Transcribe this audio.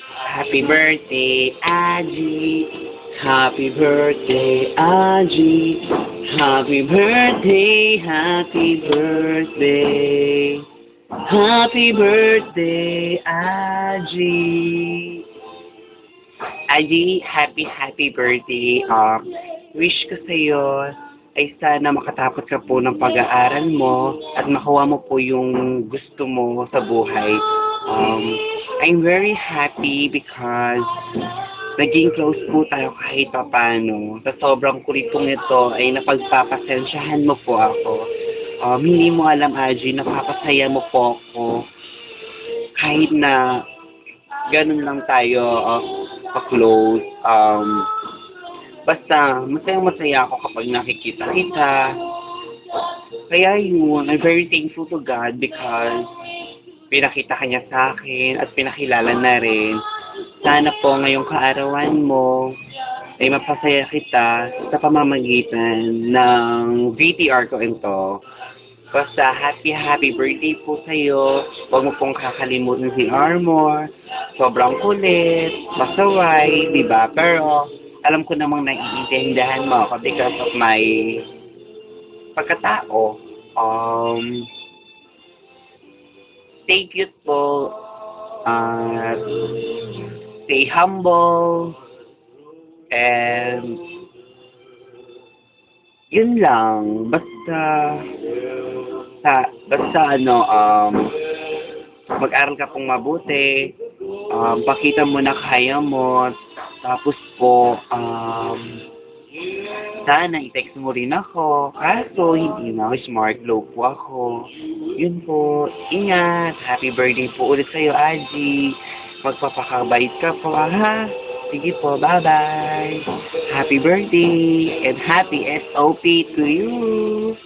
Happy birthday, Aji. Happy birthday, Aji. Happy birthday, happy birthday. Happy birthday, Aji. Aji, happy birthday. Wish ko sa'yo ay sana makatapos ka po ng pag-aaral mo at makuha mo po yung gusto mo sa buhay. I'm very happy because naging close po tayo kahit papano. Sa sobrang kulit kong ito ay napagpapasensyahan mo po ako. Hindi mo alam, Aji, napapasaya mo po ako kahit na ganun lang tayo pa-close. Basta, masaya ako kapag nakikita kita. Kaya yun, I'm very thankful to God because pinakita ka niya sa akin at pinakilala na rin. Sana po ngayong kaarawan mo ay mapasaya kita sa pamamagitan ng VTR ko ito. Basta happy birthday po sa'yo. Huwag mo pong kakalimutan si Armor. Sobrang kulit, masaway, di ba? Pero alam ko namang naiintindihan mo ako because of my pagkatao. Stay cute po. Stay humble. And yun lang. Basta mag-aral ka pong mabuti. Pakita mo na kaya mo. Tapos po, sana i-text mo rin ako. Kaso, hindi na ako smart. Low po ako. Yun po. Ingat. Happy birthday po ulit sa'yo, Aji. Magpapakabait ka po, ha? Sige po, bye-bye. Happy birthday and happy SOP to you.